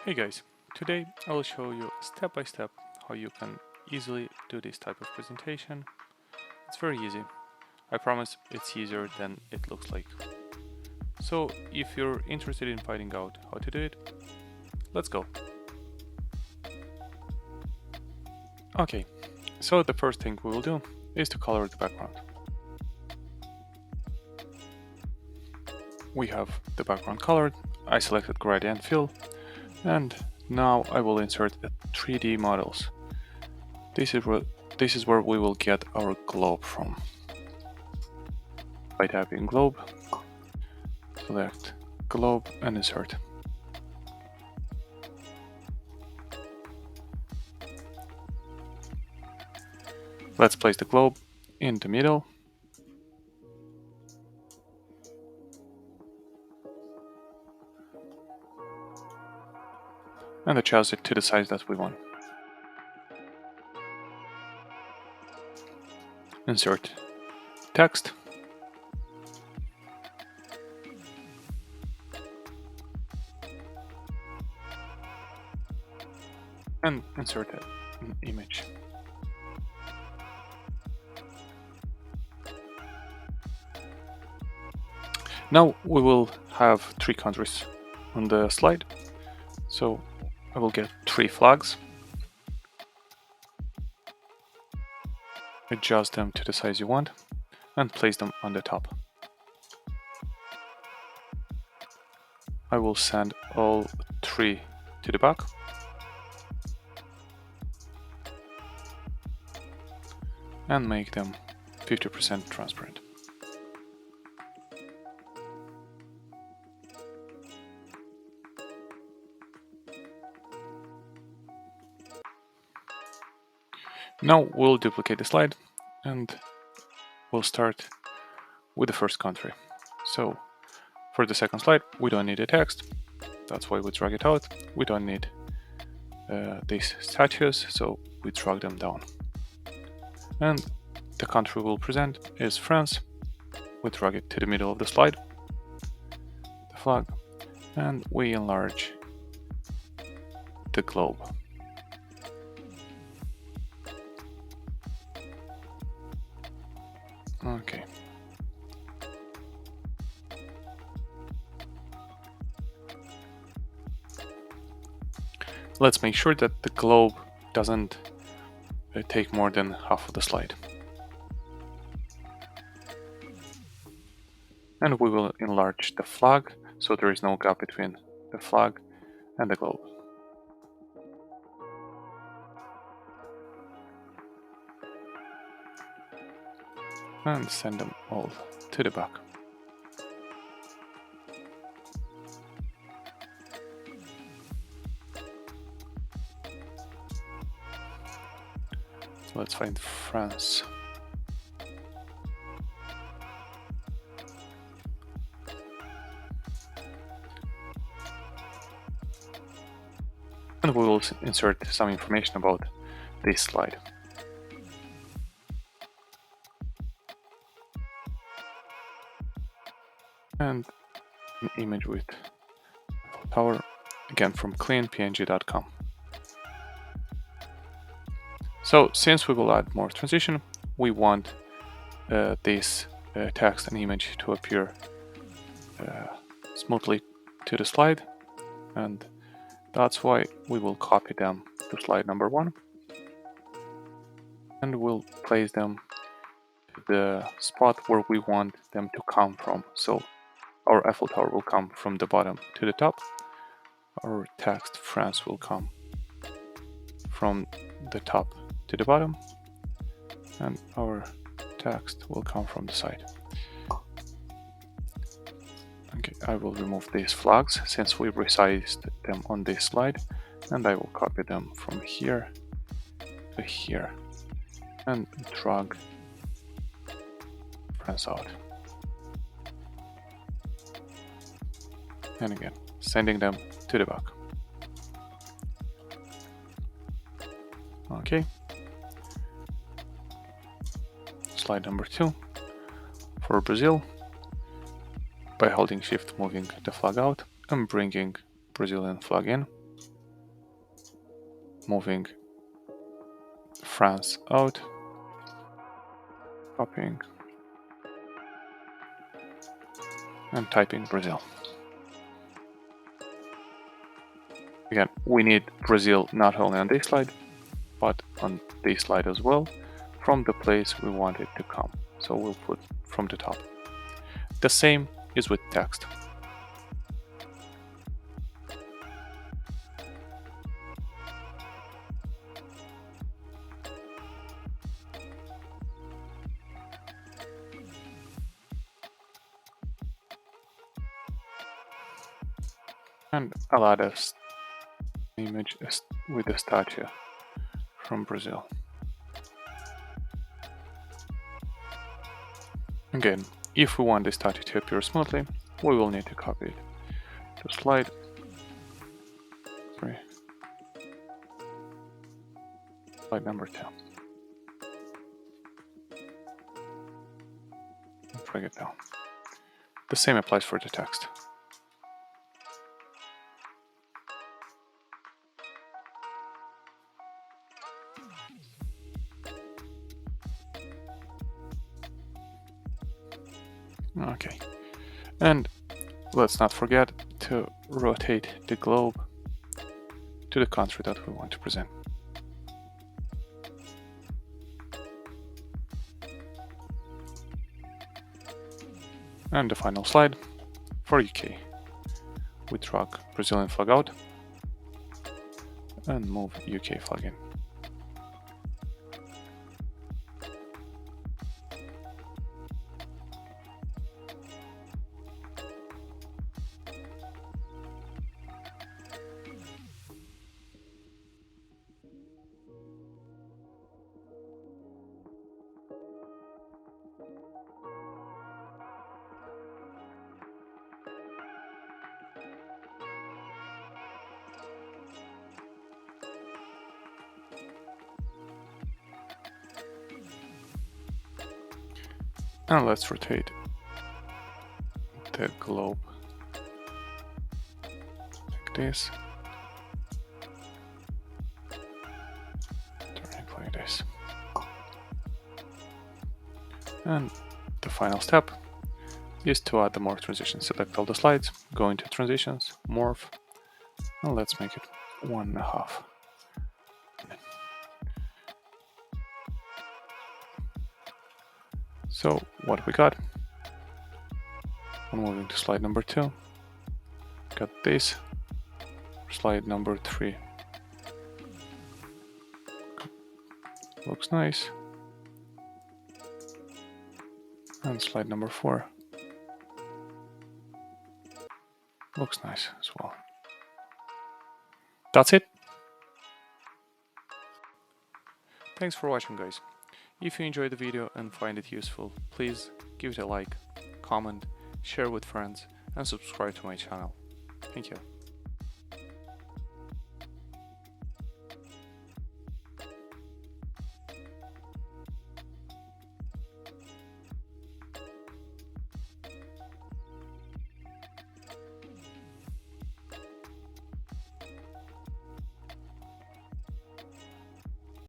Hey guys, today I will show you step by step how you can easily do this type of presentation. It's very easy. I promise it's easier than it looks like. So if you're interested in finding out how to do it, let's go. Okay, so the first thing we will do is to color the background. We have the background colored, I selected gradient fill, and now I will insert the 3D models. This is where we will get our globe from. By tapping globe, select globe and insert. Let's place the globe in the middle. And adjust it to the size that we want. Insert text. And insert an image. Now we will have 3 countries on the slide. So I will get 3 flags. Adjust them to the size you want and place them on the top. I will send all 3 to the back. And make them 50% transparent. Now we'll duplicate the slide and we'll start with the first country. So for the second slide, we don't need a text. That's why we drag it out. We don't need these statues, so we drag them down. And the country we'll present is France. We drag it to the middle of the slide, the flag, and we enlarge the globe. Okay. Let's make sure that the globe doesn't take more than half of the slide. And we will enlarge the flag so there is no gap between the flag and the globe. And send them all to the back. So let's find France. And we will insert some information about this slide. And an image with tower, again from cleanpng.com. So since we will add more transition, we want this text and image to appear smoothly to the slide, and that's why we will copy them to slide number 1 and we'll place them to the spot where we want them to come from. So our Eiffel Tower will come from the bottom to the top. Our text France will come from the top to the bottom, and our text will come from the side. Okay, I will remove these flags since we resized them on this slide, and I will copy them from here to here and drag France out. And again, sending them to the back. Okay. Slide number 2 for Brazil. By holding shift, moving the flag out and bringing Brazilian flag in. moving France out, copying, and typing Brazil. Again, we need Brazil not only on this slide, but on this slide as well, from the place we want it to come. So we'll put from the top. The same is with text. And I'll add an image with a statue from Brazil. Again, if we want the statue to appear smoothly, we will need to copy it to slide. Slide number 2. Bring it down. The same applies for the text. Okay, and let's not forget to rotate the globe to the country that we want to present. And the final slide for UK. We drag Brazilian flag out and move UK flag in. And let's rotate the globe like this, turning like this. And the final step is to add the morph transition. Select all the slides, go into transitions, morph, and let's make it 1.5. So what we got, I'm moving to slide number 2, got this, slide number 3, looks nice, and slide number 4, looks nice as well. That's it. Thanks for watching, guys. If you enjoyed the video and find it useful, please give it a like, comment, share with friends, and subscribe to my channel. Thank you.